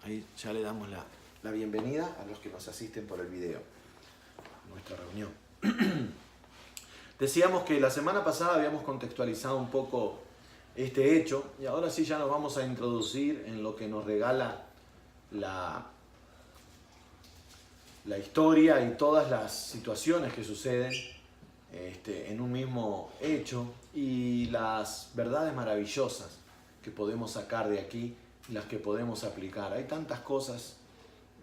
Ahí ya le damos la bienvenida a los que nos asisten por el video a nuestra reunión. Decíamos que la semana pasada habíamos contextualizado un poco este hecho y ahora sí ya nos vamos a introducir en lo que nos regala la historia y todas las situaciones que suceden en un mismo hecho y las verdades maravillosas que podemos sacar de aquí y las que podemos aplicar. Hay tantas cosas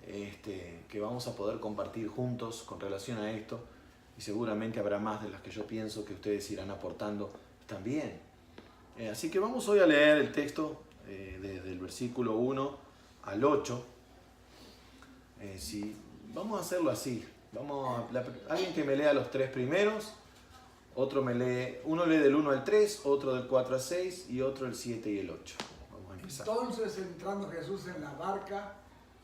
que vamos a poder compartir juntos con relación a esto y seguramente habrá más de las que yo pienso que ustedes irán aportando también. Así que vamos hoy a leer el texto desde el versículo 1 al 8. Vamos a hacerlo así. Alguien que me lea los tres primeros, uno lee del 1 al 3, otro del 4 al 6 y otro el 7 y el 8. Vamos a empezar. Entonces, entrando Jesús en la barca,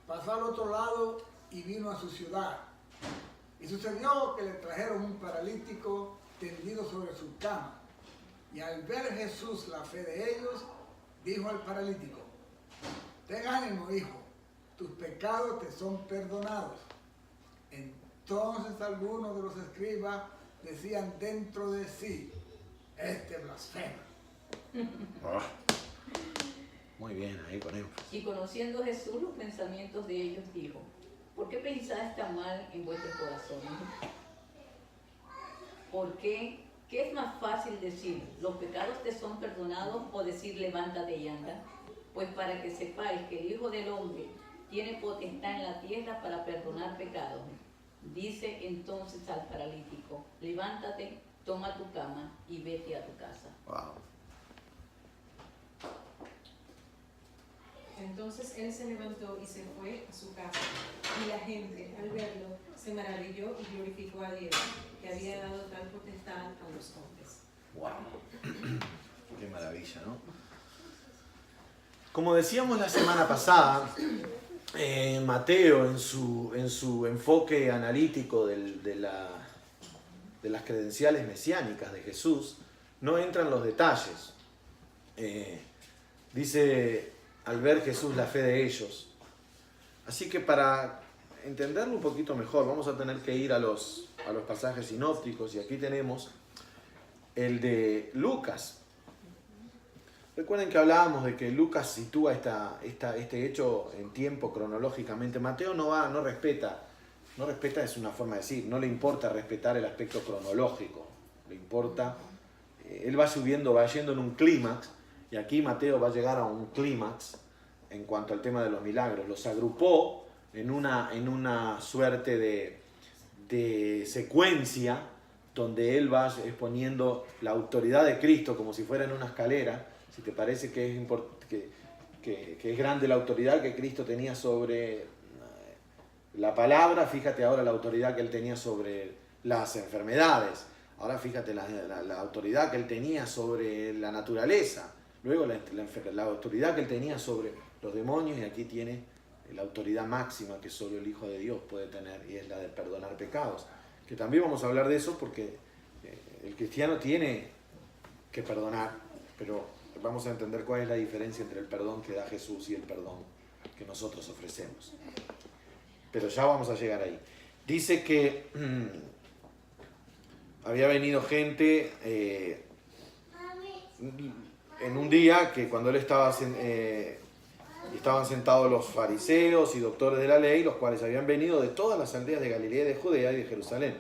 pasó al otro lado y vino a su ciudad. Y sucedió que le trajeron un paralítico tendido sobre su cama. Y al ver Jesús la fe de ellos, dijo al paralítico: ten ánimo, hijo, tus pecados te son perdonados. Entonces algunos de los escribas decían dentro de sí: este blasfema. Muy bien, ahí con énfasis. Y conociendo Jesús los pensamientos de ellos, dijo: ¿por qué pensáis tan mal en vuestros corazones? ¿Por qué? ¿Qué es más fácil decir, los pecados te son perdonados, o decir, levántate y anda? Pues para que sepáis que el Hijo del Hombre tiene potestad en la tierra para perdonar pecados. Dice entonces al paralítico: levántate, toma tu cama y vete a tu casa. Wow. Entonces él se levantó y se fue a su casa, y la gente, al verlo, se maravilló y glorificó a Dios, que había dado tal potestad a los hombres. Wow. Qué maravilla, ¿no? Como decíamos la semana pasada, Mateo en su enfoque analítico de las credenciales mesiánicas de Jesús no entra en los detalles. Dice: al ver Jesús la fe de ellos. Así que para entenderlo un poquito mejor vamos a tener que ir a los pasajes sinópticos, y aquí tenemos el de Lucas. Recuerden que hablábamos de que Lucas sitúa este hecho en tiempo cronológicamente. Mateo no respeta, es una forma de decir, no le importa respetar el aspecto cronológico, le importa, él va yendo en un clímax. Y aquí Mateo va a llegar a un clímax en cuanto al tema de los milagros. Los agrupó en una suerte de secuencia donde él va exponiendo la autoridad de Cristo como si fuera en una escalera. Si te parece que es grande la autoridad que Cristo tenía sobre la palabra, fíjate ahora la autoridad que él tenía sobre las enfermedades. Ahora fíjate la autoridad que él tenía sobre la naturaleza. Luego la autoridad que él tenía sobre los demonios, y aquí tiene la autoridad máxima que solo el Hijo de Dios puede tener, y es la de perdonar pecados. Que también vamos a hablar de eso porque el cristiano tiene que perdonar, pero vamos a entender cuál es la diferencia entre el perdón que da Jesús y el perdón que nosotros ofrecemos. Pero ya vamos a llegar ahí. Dice que había venido gente en un día que cuando él estaban sentados los fariseos y doctores de la ley, los cuales habían venido de todas las aldeas de Galilea, de Judea y de Jerusalén.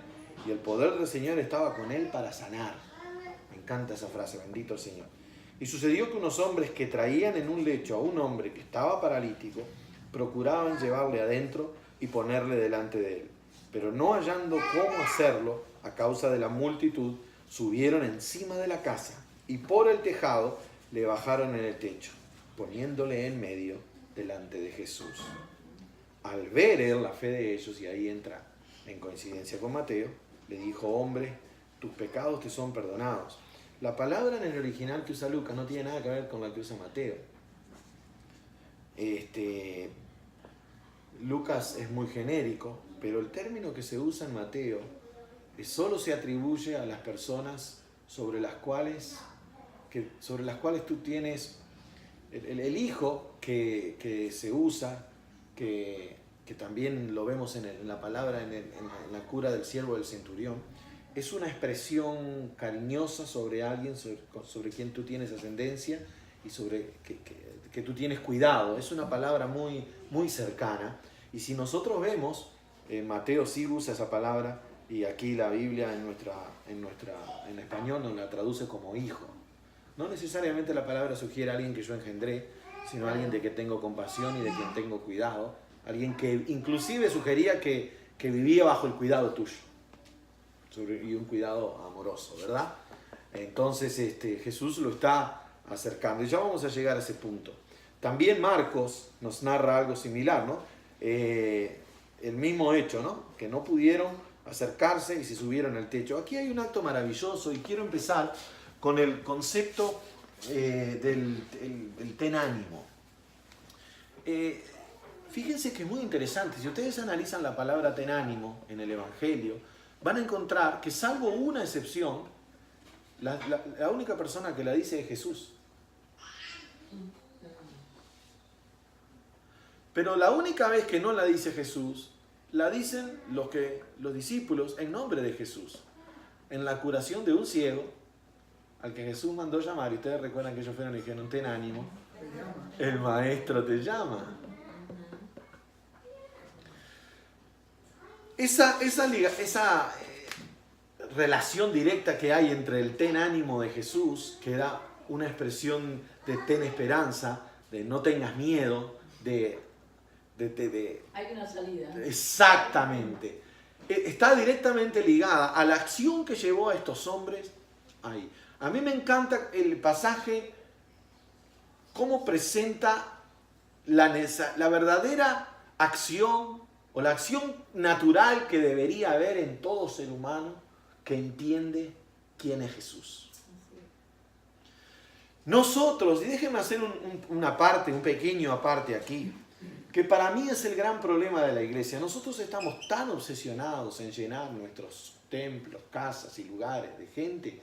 Y el poder del Señor estaba con él para sanar. Me encanta esa frase, bendito el Señor. Y sucedió que unos hombres que traían en un lecho a un hombre que estaba paralítico, procuraban llevarle adentro y ponerle delante de él. Pero no hallando cómo hacerlo, a causa de la multitud, subieron encima de la casa y por el tejado le bajaron en el techo, poniéndole en medio delante de Jesús. Al ver él la fe de ellos, y ahí entra en coincidencia con Mateo, le dijo: hombre, tus pecados te son perdonados. La palabra en el original que usa Lucas no tiene nada que ver con la que usa Mateo. Lucas es muy genérico, pero el término que se usa en Mateo solo se atribuye a las personas sobre las cuales tú tienes el hijo que se usa que también lo vemos en la palabra, en la cura del siervo del centurión, es una expresión cariñosa sobre alguien, sobre quien tú tienes ascendencia y sobre que tú tienes cuidado. Es una palabra muy, muy cercana. Y si nosotros vemos, Mateo sí usa esa palabra, y aquí la Biblia en español nos la traduce como hijo. No necesariamente la palabra sugiere a alguien que yo engendré, sino a alguien de que tengo compasión y de quien tengo cuidado. Alguien que inclusive sugería que vivía bajo el cuidado tuyo. Y un cuidado amoroso, ¿verdad? Entonces Jesús lo está acercando. Y ya vamos a llegar a ese punto. También Marcos nos narra algo similar, ¿no? El mismo hecho, ¿no? Que no pudieron acercarse y se subieron al techo. Aquí hay un acto maravilloso y quiero empezar con el concepto del ten ánimo. Fíjense que es muy interesante. Si ustedes analizan la palabra ten ánimo en el Evangelio, van a encontrar que, salvo una excepción, la única persona que la dice es Jesús. Pero la única vez que no la dice Jesús, la dicen los discípulos en nombre de Jesús. En la curación de un ciego, al que Jesús mandó llamar, y ustedes recuerdan que ellos fueron y dijeron, ten ánimo, el maestro te llama. Esa relación directa que hay entre el ten ánimo de Jesús, que da una expresión de ten esperanza, de no tengas miedo, hay una salida. Exactamente. Está directamente ligada a la acción que llevó a estos hombres ahí. A mí me encanta el pasaje, cómo presenta la verdadera acción o la acción natural que debería haber en todo ser humano que entiende quién es Jesús. Nosotros, y déjenme hacer un pequeño aparte aquí, que para mí es el gran problema de la iglesia. Nosotros estamos tan obsesionados en llenar nuestros templos, casas y lugares de gente,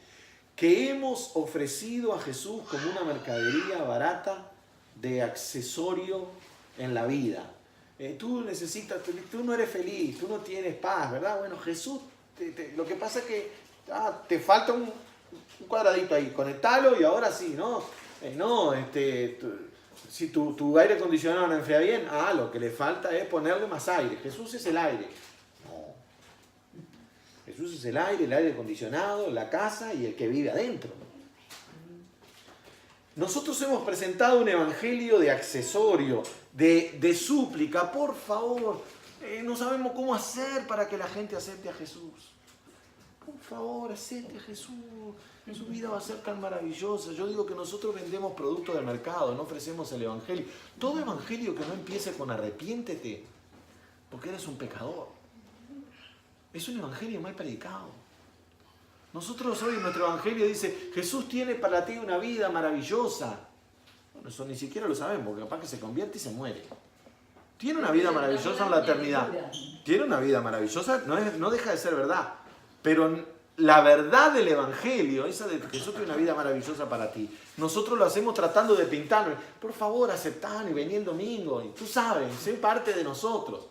que hemos ofrecido a Jesús como una mercadería barata de accesorio en la vida. Tú no eres feliz, tú no tienes paz, ¿verdad? Bueno, Jesús, lo que pasa es que te falta un cuadradito ahí, conectalo y ahora sí, ¿no? Si tu aire acondicionado no enfría bien, lo que le falta es ponerle más aire. Jesús es el aire. No. Jesús es el aire acondicionado, la casa y el que vive adentro. Nosotros hemos presentado un evangelio de accesorio, de súplica. Por favor, no sabemos cómo hacer para que la gente acepte a Jesús. Por favor, acepte a Jesús. Su vida va a ser tan maravillosa. Yo digo que nosotros vendemos productos del mercado, no ofrecemos el evangelio. Todo evangelio que no empiece con arrepiéntete, porque eres un pecador, es un evangelio mal predicado. Nosotros hoy, nuestro evangelio dice, Jesús tiene para ti una vida maravillosa. Bueno, eso ni siquiera lo sabemos, porque capaz que se convierte y se muere. Tiene una vida maravillosa en la eternidad. Tiene una vida maravillosa, no deja de ser verdad. Pero la verdad del evangelio, esa de que Jesús tiene una vida maravillosa para ti, nosotros lo hacemos tratando de pintarlo. Por favor, aceptanos y vení el domingo. Y tú sabes, sé parte de nosotros.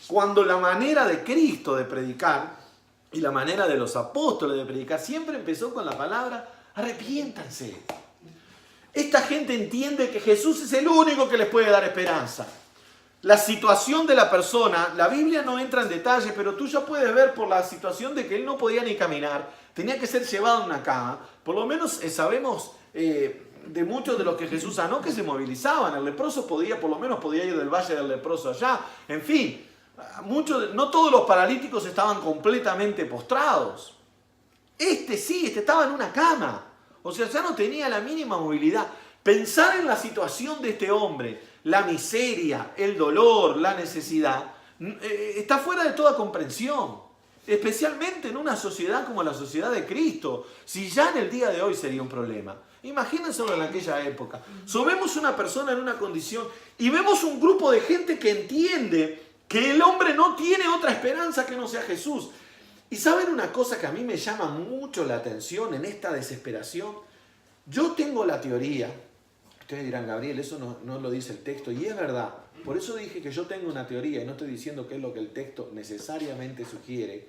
Cuando la manera de Cristo de predicar y la manera de los apóstoles de predicar siempre empezó con la palabra arrepiéntanse. Esta gente entiende que Jesús es el único que les puede dar esperanza. La situación de la persona, la Biblia no entra en detalle, pero tú ya puedes ver por la situación de que él no podía ni caminar, tenía que ser llevado en una cama. Por lo menos sabemos de muchos de los que Jesús sanó que se movilizaban. El leproso por lo menos podía ir del valle del leproso allá. En fin, no todos los paralíticos estaban completamente postrados. Este estaba en una cama. O sea, ya no tenía la mínima movilidad. Pensar en la situación de este hombre, la miseria, el dolor, la necesidad, está fuera de toda comprensión. Especialmente en una sociedad como la sociedad de Cristo. Si ya en el día de hoy sería un problema. Imagínense en aquella época. Vemos una persona en una condición y vemos un grupo de gente que entiende que el hombre no tiene otra esperanza que no sea Jesús. Y ¿saben una cosa que a mí me llama mucho la atención en esta desesperación? Yo tengo la teoría, ustedes dirán, Gabriel, eso no lo dice el texto, y es verdad. Por eso dije que yo tengo una teoría, y no estoy diciendo que es lo que el texto necesariamente sugiere,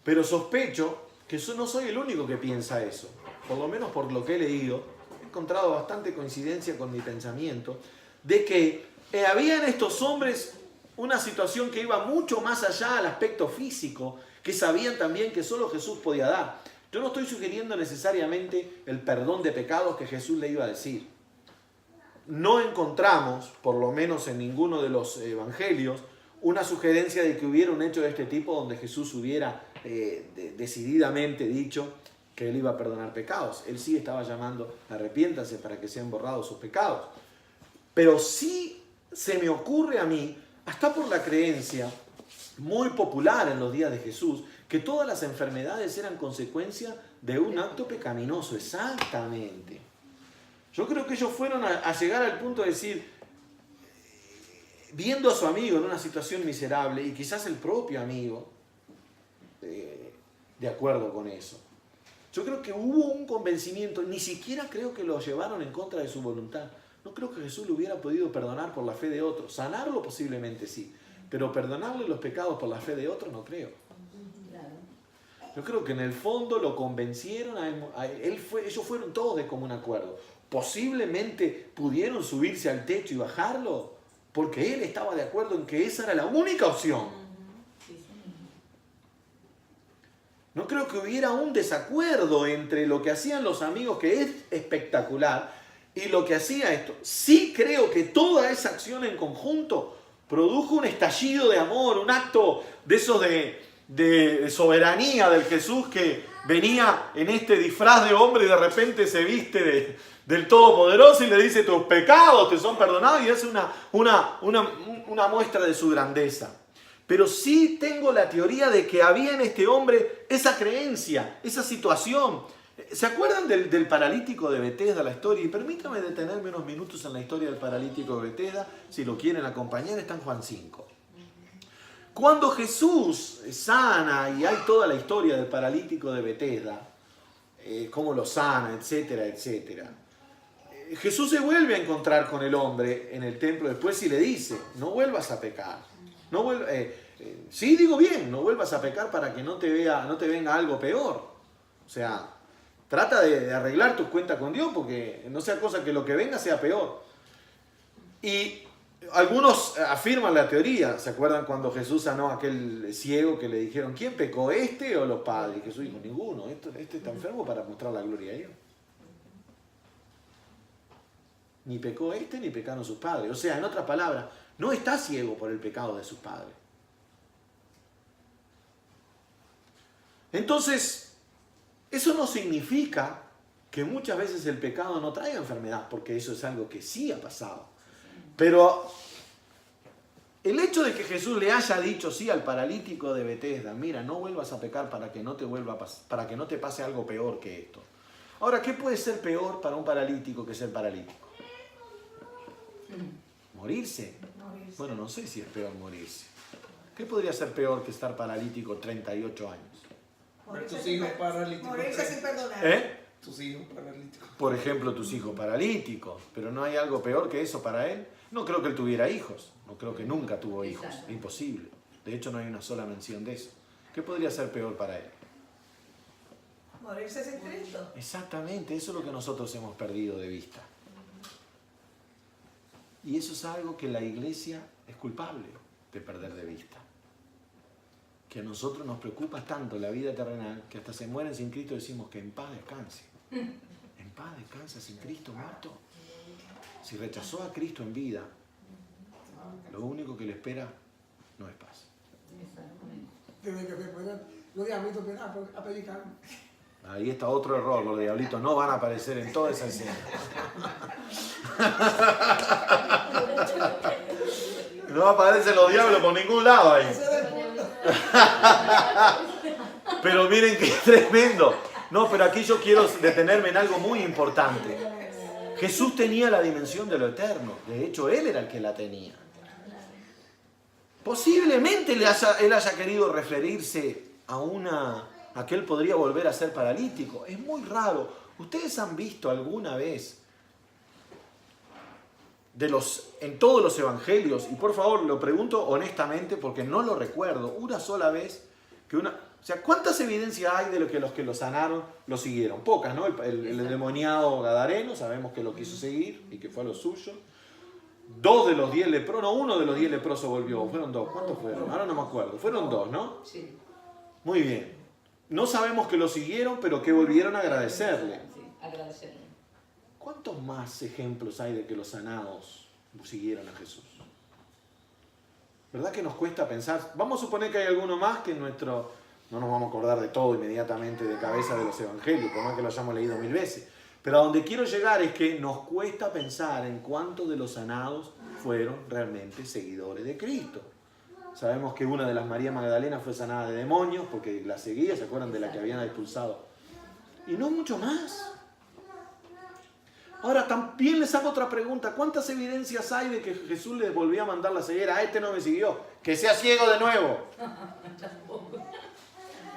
pero sospecho que yo no soy el único que piensa eso. Por lo menos por lo que he leído, he encontrado bastante coincidencia con mi pensamiento, de que había en estos hombres una situación que iba mucho más allá al aspecto físico, que sabían también que solo Jesús podía dar. Yo no estoy sugiriendo necesariamente el perdón de pecados que Jesús le iba a decir. No encontramos, por lo menos en ninguno de los evangelios, una sugerencia de que hubiera un hecho de este tipo donde Jesús hubiera decididamente dicho que él iba a perdonar pecados. Él sí estaba llamando, arrepiéntanse para que sean borrados sus pecados. Pero sí se me ocurre a mí, hasta por la creencia muy popular en los días de Jesús, que todas las enfermedades eran consecuencia de un acto pecaminoso. Exactamente. Yo creo que ellos fueron a llegar al punto de decir, viendo a su amigo en una situación miserable, y quizás el propio amigo, de acuerdo con eso. Yo creo que hubo un convencimiento, ni siquiera creo que lo llevaron en contra de su voluntad. No creo que Jesús le hubiera podido perdonar por la fe de otro. Sanarlo posiblemente sí, pero perdonarle los pecados por la fe de otro no creo. Yo creo que en el fondo lo convencieron a él. Ellos fueron todos de común acuerdo. Posiblemente pudieron subirse al techo y bajarlo, porque él estaba de acuerdo en que esa era la única opción. No creo que hubiera un desacuerdo entre lo que hacían los amigos, que es espectacular, y lo que hacía esto. Sí creo que toda esa acción en conjunto produjo un estallido de amor, un acto de esos de soberanía del Jesús que venía en este disfraz de hombre y de repente se viste del Todopoderoso y le dice: tus pecados te son perdonados, y hace una muestra de su grandeza. Pero sí tengo la teoría de que había en este hombre esa creencia, esa situación. ¿Se acuerdan del paralítico de Betesda, la historia? Y permítame detenerme unos minutos en la historia del paralítico de Betesda. Si lo quieren acompañar, está en Juan 5. Cuando Jesús sana, y hay toda la historia del paralítico de Betesda, cómo lo sana, etcétera, etcétera. Jesús se vuelve a encontrar con el hombre en el templo después y le dice: no vuelvas a pecar. Sí, digo bien, no vuelvas a pecar para que no te venga algo peor. O sea, trata de arreglar tus cuentas con Dios, porque no sea cosa que lo que venga sea peor. Y algunos afirman la teoría. ¿Se acuerdan cuando Jesús sanó a aquel ciego que le dijeron: ¿quién pecó, este o los padres? Y Jesús dijo: ninguno, este está enfermo para mostrar la gloria a Dios. Ni pecó este ni pecaron sus padres. O sea, en otras palabras, no está ciego por el pecado de sus padres. Entonces, eso no significa que muchas veces el pecado no traiga enfermedad, porque eso es algo que sí ha pasado. Pero el hecho de que Jesús le haya dicho sí al paralítico de Betesda: mira, no vuelvas a pecar para que no te pase algo peor que esto. Ahora, ¿qué puede ser peor para un paralítico que ser paralítico? ¿Morirse? Bueno, no sé si es peor morirse. ¿Qué podría ser peor que estar paralítico 38 años? Tus hijos paralíticos. Morirse sin perdonar. Tus hijos paralíticos. Por ejemplo, tus hijos paralíticos. Pero ¿no hay algo peor que eso para él? No creo que él tuviera hijos. No creo que nunca tuvo hijos. Imposible. De hecho, no hay una sola mención de eso. ¿Qué podría ser peor para él? Morirse sin Cristo. Exactamente, eso es lo que nosotros hemos perdido de vista. Y eso es algo que la iglesia es culpable de perder de vista. Que a nosotros nos preocupa tanto la vida terrenal que hasta se mueren sin Cristo decimos que en paz descanse. En paz descansa sin Cristo muerto. Si rechazó a Cristo en vida, lo único que le espera no es paz. Desde que se puedan los diablitos a predicar. Ahí está otro error, los diablitos no van a aparecer en toda esa escena. No aparecen los diablos por ningún lado ahí. Pero miren qué tremendo. No, pero aquí yo quiero detenerme en algo muy importante. Jesús tenía la dimensión de lo eterno. De hecho, Él era el que la tenía. Posiblemente él haya querido referirse a que él podría volver a ser paralítico. Es muy raro. ¿Ustedes han visto alguna vez en todos los evangelios, y por favor lo pregunto honestamente porque no lo recuerdo, una sola vez o sea, ¿cuántas evidencias hay de que los que lo sanaron lo siguieron? Pocas, ¿no? El endemoniado gadareno, sabemos que lo quiso seguir y que fue a lo suyo. 2 de los 10 leprosos, no, 1 de los 10 leprosos volvió, fueron 2, ¿cuántos fueron? Ahora no me acuerdo, fueron 2, ¿no? Sí. Muy bien. No sabemos que lo siguieron, pero que volvieron a agradecerle. Sí, agradecerle. ¿Cuántos más ejemplos hay de que los sanados siguieron a Jesús? ¿Verdad que nos cuesta pensar? Vamos a suponer que hay alguno más que no nos vamos a acordar de todo inmediatamente de cabeza de los evangelios, por más que lo hayamos leído 1000 veces. Pero a donde quiero llegar es que nos cuesta pensar en cuántos de los sanados fueron realmente seguidores de Cristo. Sabemos que una de las María Magdalena fue sanada de demonios porque la seguía, ¿se acuerdan de la que habían expulsado? Y no mucho más. Ahora también les hago otra pregunta. ¿Cuántas evidencias hay de que Jesús les volvió a mandar la ceguera? A este no me siguió. Que sea ciego de nuevo.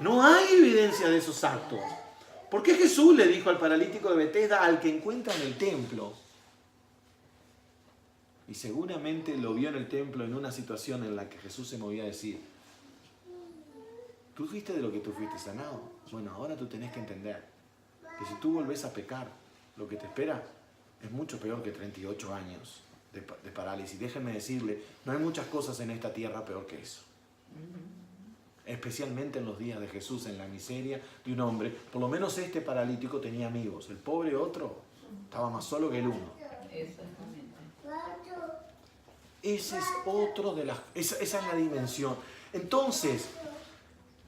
No hay evidencia de esos actos. ¿Por qué Jesús le dijo al paralítico de Betesda al que encuentra en el templo? Y seguramente lo vio en el templo en una situación en la que Jesús se movía a decir: tú fuiste de lo que tú fuiste sanado. Bueno, ahora tú tenés que entender que si tú volvés a pecar, lo que te espera es mucho peor que 38 años de parálisis. Déjenme decirle, no hay muchas cosas en esta tierra peor que eso. Especialmente en los días de Jesús, en la miseria de un hombre. Por lo menos este paralítico tenía amigos. El pobre otro estaba más solo que el uno. Exactamente. Ese es otro de las... Esa es la dimensión. Entonces,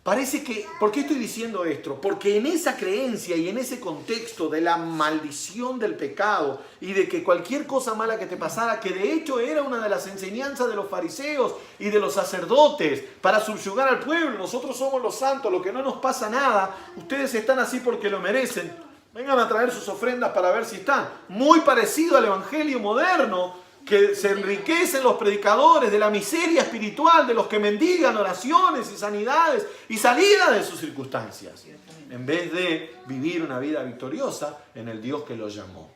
parece que... ¿Por qué estoy diciendo esto? Porque en esa creencia y en ese contexto de la maldición del pecado y de que cualquier cosa mala que te pasara, que de hecho era una de las enseñanzas de los fariseos y de los sacerdotes para subyugar al pueblo, nosotros somos los santos, lo que no nos pasa nada, ustedes están así porque lo merecen, vengan a traer sus ofrendas para ver si están. Muy parecido al evangelio moderno, que se enriquecen los predicadores de la miseria espiritual de los que mendigan oraciones y sanidades y salida de sus circunstancias, en vez de vivir una vida victoriosa en el Dios que los llamó.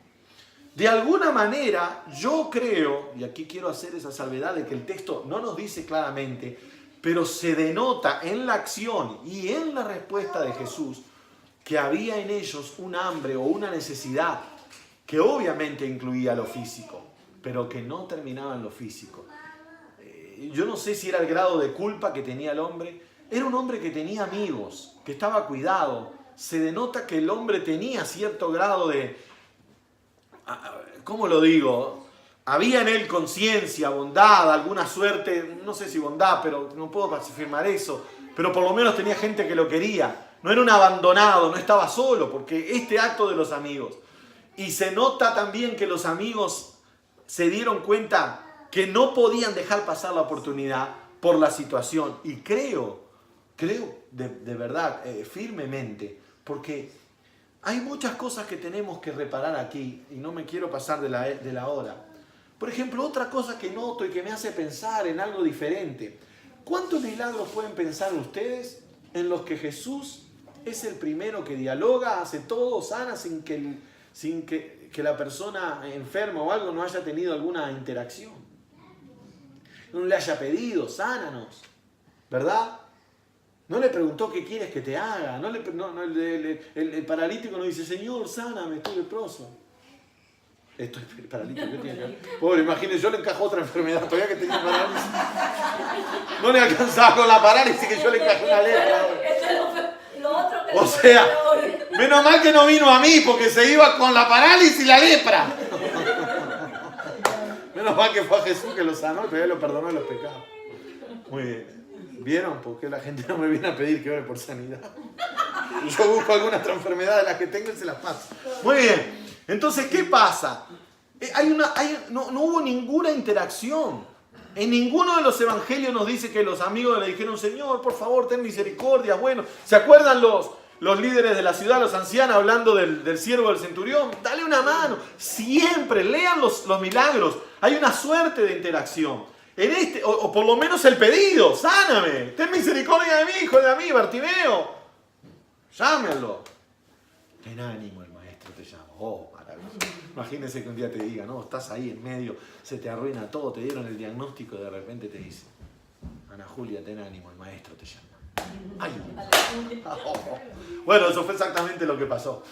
De alguna manera, yo creo, y aquí quiero hacer esa salvedad de que el texto no nos dice claramente, pero se denota en la acción y en la respuesta de Jesús que había en ellos un hambre o una necesidad que obviamente incluía lo físico, pero que no terminaba en lo físico. Yo no sé si era el grado de culpa que tenía el hombre. Era un hombre que tenía amigos, que estaba cuidado. Se denota que el hombre tenía cierto grado de... ¿Cómo lo digo? Había en él conciencia, bondad, alguna suerte, no sé si bondad, pero no puedo afirmar eso, pero por lo menos tenía gente que lo quería. No era un abandonado, no estaba solo, porque este acto de los amigos. Y se nota también que los amigos se dieron cuenta que no podían dejar pasar la oportunidad por la situación. Y creo de verdad, firmemente, porque hay muchas cosas que tenemos que reparar aquí, y no me quiero pasar de la hora. Por ejemplo, otra cosa que noto y que me hace pensar en algo diferente. ¿Cuántos milagros pueden pensar ustedes en los que Jesús es el primero que dialoga, hace todo, sana, sin que la persona enferma o algo no haya tenido alguna interacción? No le haya pedido, sánanos, ¿verdad? No le preguntó qué quieres que te haga. El paralítico no dice: Señor, sáname, estoy leproso. Estoy paralítico, ¿qué tiene que ver? Pobre, imagínese, yo le encajó otra enfermedad todavía que tenía parálisis. No le alcanzaba con la parálisis que yo le encajé una lepra. O sea, menos mal que no vino a mí porque se iba con la parálisis y la lepra. Menos mal que fue a Jesús que lo sanó y todavía lo perdonó de los pecados. Muy bien. ¿Vieron por qué la gente no me viene a pedir que ore por sanidad? Yo busco alguna otra enfermedad de las que tengo y se las paso. Muy bien. Entonces, ¿qué pasa? No hubo ninguna interacción. En ninguno de los evangelios nos dice que los amigos le dijeron: Señor, por favor, ten misericordia. Bueno, ¿se acuerdan los líderes de la ciudad, los ancianos, hablando del siervo del centurión? Dale una mano. Siempre, lean los milagros. Hay una suerte de interacción. O por lo menos el pedido: sáname, ten misericordia de mí, hijo de mí, Bartimeo. Llámenlo. Ten ánimo, el maestro te llama. Oh, maravilloso. Imagínense que un día te diga, no, estás ahí en medio, se te arruina todo, te dieron el diagnóstico y de repente te dice, Ana Julia, ten ánimo, el maestro te llama. ¡Ay! Bueno, eso fue exactamente lo que pasó.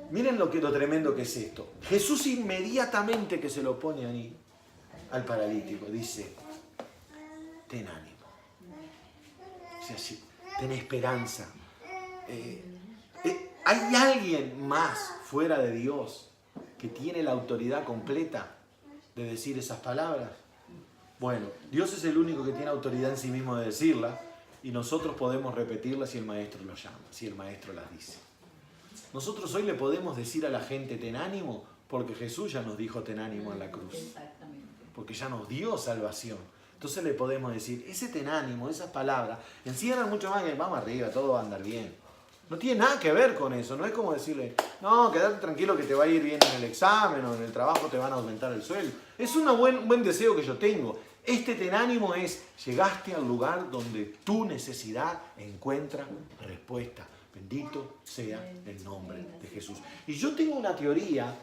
Miren lo tremendo que es esto. Jesús inmediatamente que se lo pone ahí al paralítico, dice, ten ánimo. O sea, sí, ten esperanza. ¿Hay alguien más fuera de Dios que tiene la autoridad completa de decir esas palabras? Bueno, Dios es el único que tiene autoridad en sí mismo de decirlas y nosotros podemos repetirlas si el maestro lo llama, si el maestro las dice. Nosotros hoy le podemos decir a la gente ten ánimo porque Jesús ya nos dijo ten ánimo en la cruz. Exactamente. Porque ya nos dio salvación. Entonces le podemos decir, ese ten ánimo, esas palabras, encierran mucho más que vamos arriba, todo va a andar bien. No tiene nada que ver con eso, no es como decirle, no, quédate tranquilo que te va a ir bien en el examen o en el trabajo te van a aumentar el sueldo. Es un buen deseo que yo tengo. Este ten ánimo es, llegaste al lugar donde tu necesidad encuentra respuesta. Bendito sea el nombre de Jesús. Y yo tengo una teoría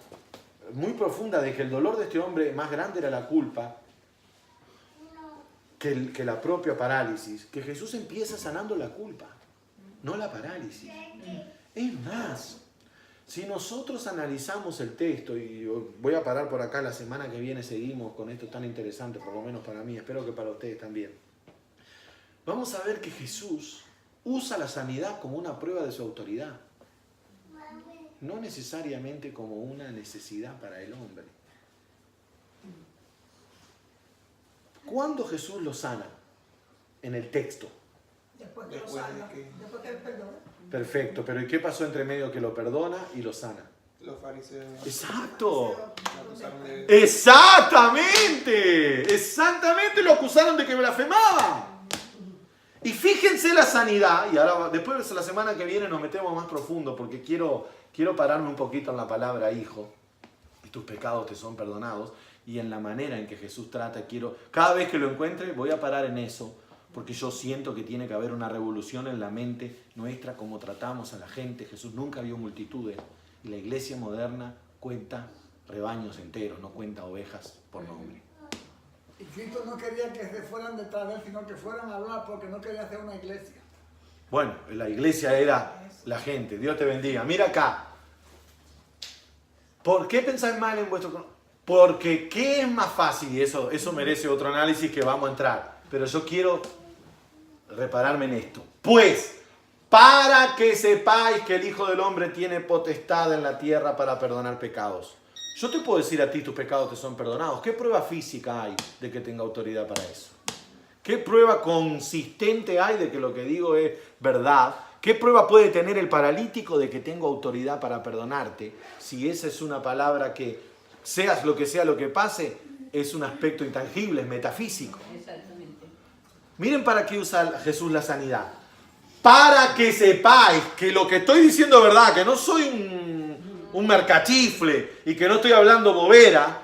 muy profunda de que el dolor de este hombre más grande era la culpa que la propia parálisis, que Jesús empieza sanando la culpa, no la parálisis. Es más, si nosotros analizamos el texto, y voy a parar por acá, la semana que viene seguimos con esto tan interesante, por lo menos para mí, espero que para ustedes también. Vamos a ver que Jesús usa la sanidad como una prueba de su autoridad, no necesariamente como una necesidad para el hombre. ¿Cuándo Jesús lo sana? En el texto. Después que lo sana, después que él perdona. Perfecto, pero ¿y qué pasó entre medio que lo perdona y lo sana? Los fariseos. ¡Exacto! lo acusaron de- ¡Exactamente! ¡Exactamente! Lo acusaron de que blasfemaba. Y fíjense la sanidad, y ahora después la semana que viene nos metemos más profundo porque quiero pararme un poquito en la palabra hijo, y tus pecados te son perdonados, y en la manera en que Jesús trata, cada vez que lo encuentre voy a parar en eso, porque yo siento que tiene que haber una revolución en la mente nuestra, como tratamos a la gente. Jesús nunca vio multitudes, y la iglesia moderna cuenta rebaños enteros, no cuenta ovejas por nombre. Y Cristo no quería que se fueran detrás de él, sino que fueran a hablar porque no quería hacer una iglesia. Bueno, la iglesia era la gente. Dios te bendiga. Mira acá. ¿Por qué pensáis mal en vuestro corazón? Porque ¿qué es más fácil? Y eso merece otro análisis que vamos a entrar. Pero yo quiero repararme en esto. Pues, para que sepáis que el Hijo del Hombre tiene potestad en la tierra para perdonar pecados. Yo te puedo decir a ti, tus pecados te son perdonados. ¿Qué prueba física hay de que tenga autoridad para eso? ¿Qué prueba consistente hay de que lo que digo es verdad? ¿Qué prueba puede tener el paralítico de que tengo autoridad para perdonarte? Si esa es una palabra que, seas lo que pase, es un aspecto intangible, es metafísico. Exactamente. Miren para qué usa Jesús la sanidad. Para que sepáis que lo que estoy diciendo es verdad, que no soy un mercachifle y que no estoy hablando bobera.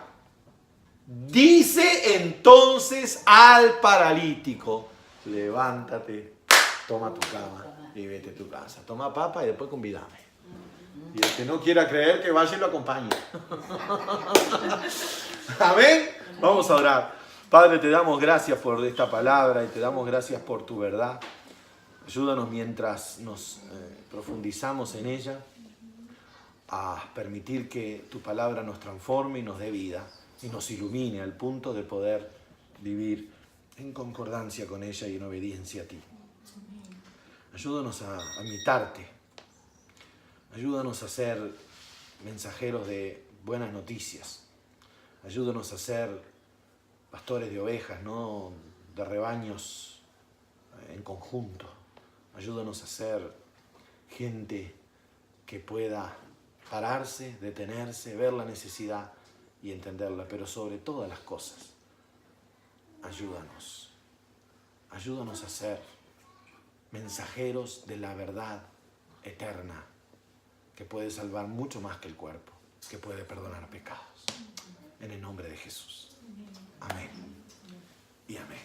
Dice entonces al paralítico, levántate, toma tu cama y vete a tu casa. Toma papa y después convídame. Y el que no quiera creer, que vaya y lo acompañe. Amén. Vamos a orar. Padre, te damos gracias por esta palabra y te damos gracias por tu verdad. Ayúdanos mientras nos profundizamos en ella a permitir que tu palabra nos transforme y nos dé vida y nos ilumine al punto de poder vivir en concordancia con ella y en obediencia a ti. Ayúdanos a imitarte. Ayúdanos a ser mensajeros de buenas noticias. Ayúdanos a ser pastores de ovejas, no de rebaños en conjunto. Ayúdanos a ser gente que pueda pararse, detenerse, ver la necesidad y entenderla, pero sobre todas las cosas, ayúdanos. Ayúdanos a ser mensajeros de la verdad eterna, que puede salvar mucho más que el cuerpo, que puede perdonar pecados. En el nombre de Jesús. Amén. Y amén.